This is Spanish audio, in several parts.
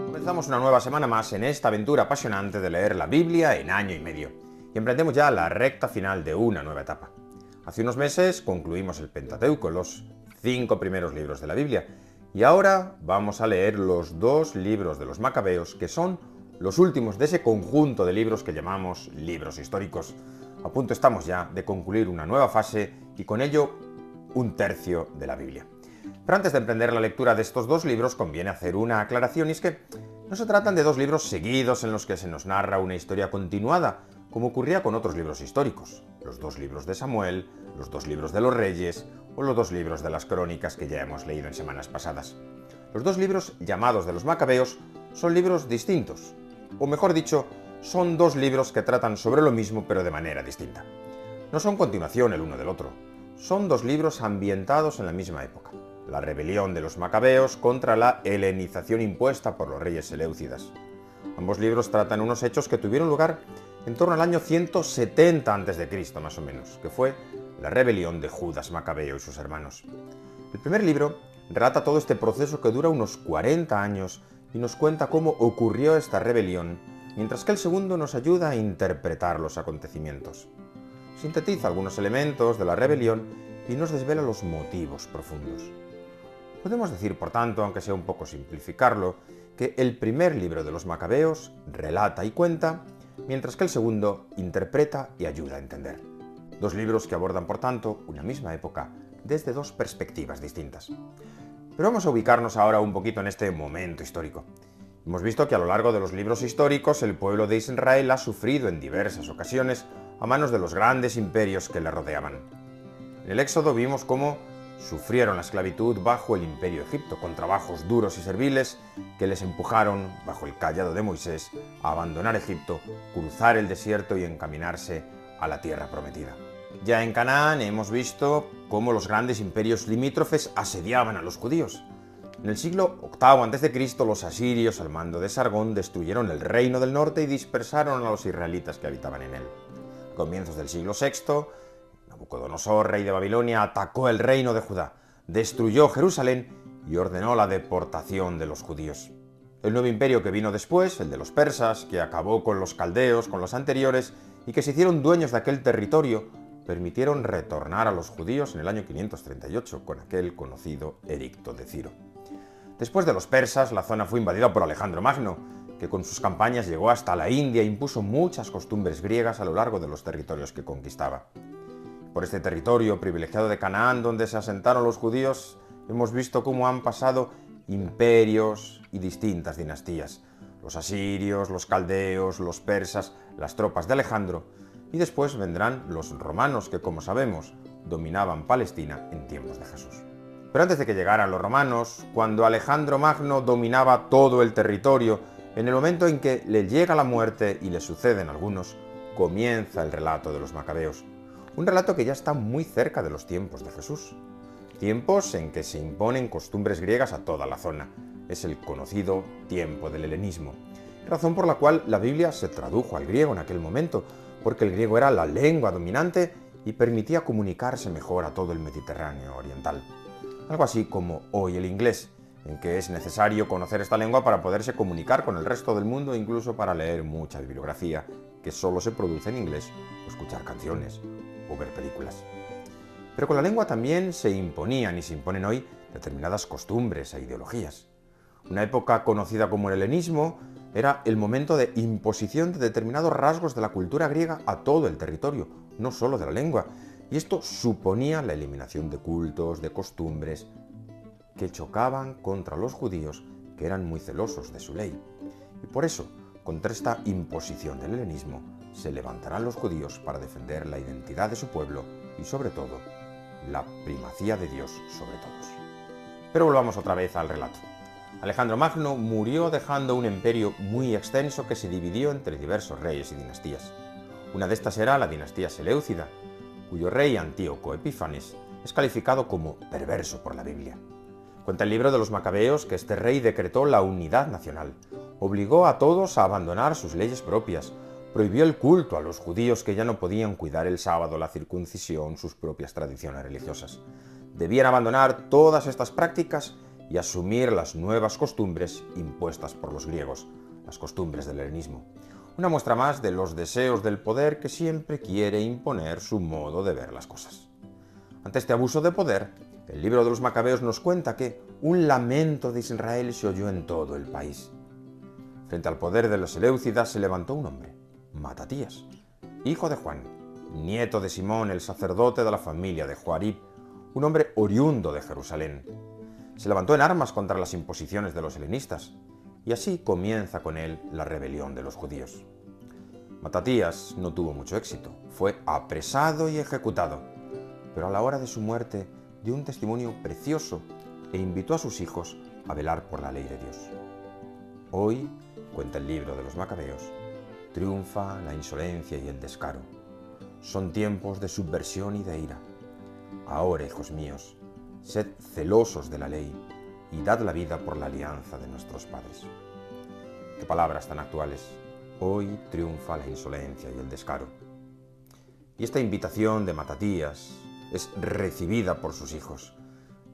Comenzamos una nueva semana más en esta aventura apasionante de leer la Biblia en año y medio. Y emprendemos ya la recta final de una nueva etapa. Hace unos meses concluimos el Pentateuco, los 5 primeros libros de la Biblia. Y ahora vamos a leer los 2 libros de los Macabeos, que son los últimos de ese conjunto de libros que llamamos libros históricos. A punto estamos ya de concluir una nueva fase y con ello un tercio de la Biblia. Pero antes de emprender la lectura de estos 2 libros conviene hacer una aclaración, y es que no se tratan de 2 libros seguidos en los que se nos narra una historia continuada, como ocurría con otros libros históricos, los 2 libros de Samuel, los 2 libros de los Reyes o los 2 libros de las Crónicas que ya hemos leído en semanas pasadas. Los 2 libros llamados de los Macabeos son libros distintos, o mejor dicho, son 2 libros que tratan sobre lo mismo pero de manera distinta. No son continuación el uno del otro, son 2 libros ambientados en la misma época. La rebelión de los Macabeos contra la helenización impuesta por los reyes seleucidas. Ambos libros tratan unos hechos que tuvieron lugar en torno al año 170 a.C., más o menos, que fue la rebelión de Judas Macabeo y sus hermanos. El primer libro relata todo este proceso que dura unos 40 años y nos cuenta cómo ocurrió esta rebelión, mientras que el segundo nos ayuda a interpretar los acontecimientos. Sintetiza algunos elementos de la rebelión y nos desvela los motivos profundos. Podemos decir, por tanto, aunque sea un poco simplificarlo, que el primer libro de los Macabeos relata y cuenta, mientras que el segundo interpreta y ayuda a entender. 2 libros que abordan, por tanto, una misma época desde 2 perspectivas distintas. Pero vamos a ubicarnos ahora un poquito en este momento histórico. Hemos visto que a lo largo de los libros históricos el pueblo de Israel ha sufrido en diversas ocasiones a manos de los grandes imperios que le rodeaban. En el Éxodo vimos cómo sufrieron la esclavitud bajo el imperio egipto, con trabajos duros y serviles que les empujaron, bajo el cayado de Moisés, a abandonar Egipto, cruzar el desierto y encaminarse a la tierra prometida. Ya en Canaán hemos visto cómo los grandes imperios limítrofes asediaban a los judíos. En el siglo VIII a.C., los asirios, al mando de Sargón, destruyeron el reino del norte y dispersaron a los israelitas que habitaban en él. A comienzos del siglo VI, Nabucodonosor, rey de Babilonia, atacó el reino de Judá, destruyó Jerusalén y ordenó la deportación de los judíos. El nuevo imperio que vino después, el de los persas, que acabó con los caldeos, con los anteriores, y que se hicieron dueños de aquel territorio, permitieron retornar a los judíos en el año 538, con aquel conocido edicto de Ciro. Después de los persas, la zona fue invadida por Alejandro Magno, que con sus campañas llegó hasta la India e impuso muchas costumbres griegas a lo largo de los territorios que conquistaba. Por este territorio privilegiado de Canaán, donde se asentaron los judíos, hemos visto cómo han pasado imperios y distintas dinastías. Los asirios, los caldeos, los persas, las tropas de Alejandro, y después vendrán los romanos, que, como sabemos, dominaban Palestina en tiempos de Jesús. Pero antes de que llegaran los romanos, cuando Alejandro Magno dominaba todo el territorio, en el momento en que le llega la muerte y le suceden algunos, comienza el relato de los Macabeos. Un relato que ya está muy cerca de los tiempos de Jesús. Tiempos en que se imponen costumbres griegas a toda la zona. Es el conocido tiempo del helenismo. Razón por la cual la Biblia se tradujo al griego en aquel momento, porque el griego era la lengua dominante y permitía comunicarse mejor a todo el Mediterráneo oriental. Algo así como hoy el inglés, en que es necesario conocer esta lengua para poderse comunicar con el resto del mundo, incluso para leer mucha bibliografía que solo se produce en inglés, o escuchar canciones, o ver películas. Pero con la lengua también se imponían y se imponen hoy determinadas costumbres e ideologías. Una época conocida como el helenismo era el momento de imposición de determinados rasgos de la cultura griega a todo el territorio, no solo de la lengua, y esto suponía la eliminación de cultos, de costumbres, que chocaban contra los judíos, que eran muy celosos de su ley. Y por eso, contra esta imposición del helenismo, se levantarán los judíos para defender la identidad de su pueblo y, sobre todo, la primacía de Dios sobre todos. Pero volvamos otra vez al relato. Alejandro Magno murió dejando un imperio muy extenso que se dividió entre diversos reyes y dinastías. Una de estas era la dinastía seleucida, cuyo rey Antíoco Epífanes es calificado como perverso por la Biblia. Cuenta el libro de los Macabeos que este rey decretó la unidad nacional, obligó a todos a abandonar sus leyes propias, prohibió el culto a los judíos que ya no podían cuidar el sábado, la circuncisión, sus propias tradiciones religiosas. Debían abandonar todas estas prácticas y asumir las nuevas costumbres impuestas por los griegos, las costumbres del helenismo. Una muestra más de los deseos del poder que siempre quiere imponer su modo de ver las cosas. Ante este abuso de poder, el libro de los Macabeos nos cuenta que un lamento de Israel se oyó en todo el país. Frente al poder de los Seleucidas se levantó un hombre, Matatías, hijo de Juan, nieto de Simón, el sacerdote de la familia de Joarib, un hombre oriundo de Jerusalén. Se levantó en armas contra las imposiciones de los helenistas, y así comienza con él la rebelión de los judíos. Matatías no tuvo mucho éxito, fue apresado y ejecutado, pero a la hora de su muerte dio un testimonio precioso e invitó a sus hijos a velar por la ley de Dios. Hoy, cuenta el libro de los Macabeos, triunfa la insolencia y el descaro. Son tiempos de subversión y de ira. Ahora, hijos míos, sed celosos de la ley y dad la vida por la alianza de nuestros padres. Qué palabras tan actuales. Hoy triunfa la insolencia y el descaro. Y esta invitación de Matatías es recibida por sus hijos.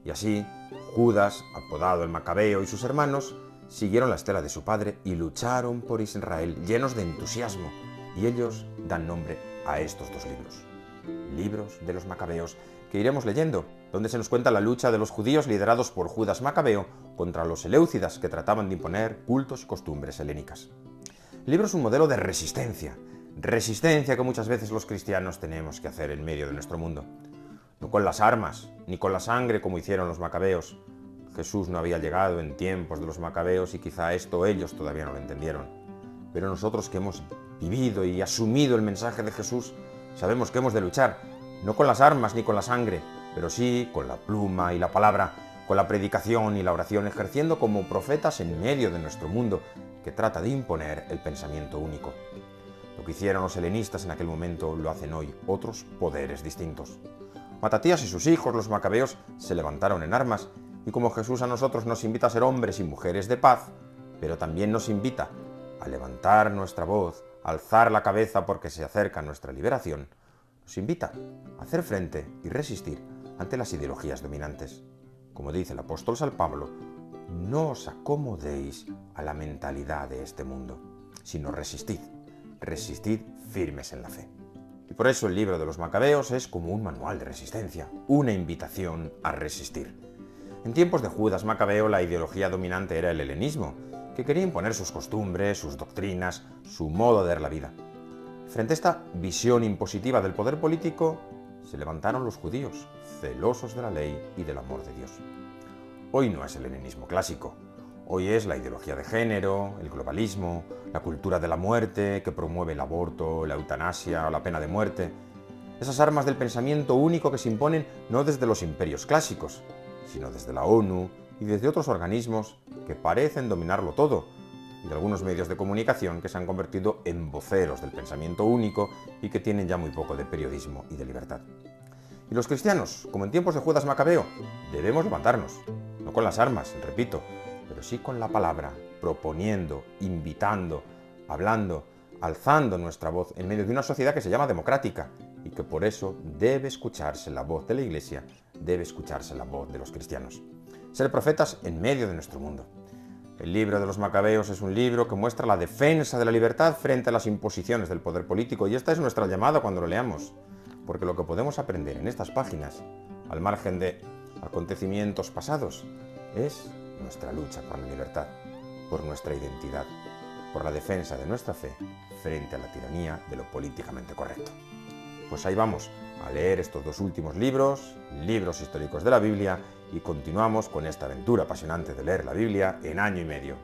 Y así, Judas, apodado el Macabeo, y sus hermanos siguieron la estela de su padre y lucharon por Israel llenos de entusiasmo. Y ellos dan nombre a estos dos libros. Libros de los Macabeos, que iremos leyendo, donde se nos cuenta la lucha de los judíos liderados por Judas Macabeo contra los Seleucidas que trataban de imponer cultos y costumbres helénicas. El libro es un modelo de resistencia que muchas veces los cristianos tenemos que hacer en medio de nuestro mundo. No con las armas, ni con la sangre como hicieron los Macabeos. Jesús no había llegado en tiempos de los Macabeos y quizá esto ellos todavía no lo entendieron. Pero nosotros que hemos vivido y asumido el mensaje de Jesús, sabemos que hemos de luchar, no con las armas ni con la sangre, pero sí con la pluma y la palabra, con la predicación y la oración, ejerciendo como profetas en medio de nuestro mundo que trata de imponer el pensamiento único. Lo que hicieron los helenistas en aquel momento lo hacen hoy otros poderes distintos. Matatías y sus hijos, los Macabeos, se levantaron en armas y como Jesús a nosotros nos invita a ser hombres y mujeres de paz, pero también nos invita a levantar nuestra voz, a alzar la cabeza porque se acerca nuestra liberación, nos invita a hacer frente y resistir ante las ideologías dominantes. Como dice el apóstol San Pablo, no os acomodéis a la mentalidad de este mundo, sino resistid firmes en la fe. Y por eso el libro de los Macabeos es como un manual de resistencia, una invitación a resistir. En tiempos de Judas Macabeo la ideología dominante era el helenismo, que quería imponer sus costumbres, sus doctrinas, su modo de ver la vida. Frente a esta visión impositiva del poder político, se levantaron los judíos, celosos de la ley y del amor de Dios. Hoy no es el helenismo clásico. Hoy es la ideología de género, el globalismo, la cultura de la muerte que promueve el aborto, la eutanasia o la pena de muerte. Esas armas del pensamiento único que se imponen no desde los imperios clásicos, sino desde la ONU y desde otros organismos que parecen dominarlo todo, y de algunos medios de comunicación que se han convertido en voceros del pensamiento único y que tienen ya muy poco de periodismo y de libertad. Y los cristianos, como en tiempos de Judas Macabeo, debemos levantarnos, no con las armas, repito, pero sí con la palabra, proponiendo, invitando, hablando, alzando nuestra voz en medio de una sociedad que se llama democrática y que por eso debe escucharse la voz de la Iglesia, debe escucharse la voz de los cristianos. Ser profetas en medio de nuestro mundo. El libro de los Macabeos es un libro que muestra la defensa de la libertad frente a las imposiciones del poder político y esta es nuestra llamada cuando lo leamos, porque lo que podemos aprender en estas páginas, al margen de acontecimientos pasados, es nuestra lucha por la libertad, por nuestra identidad, por la defensa de nuestra fe frente a la tiranía de lo políticamente correcto. Pues ahí vamos, a leer estos dos últimos libros, libros históricos de la Biblia, y continuamos con esta aventura apasionante de leer la Biblia en año y medio.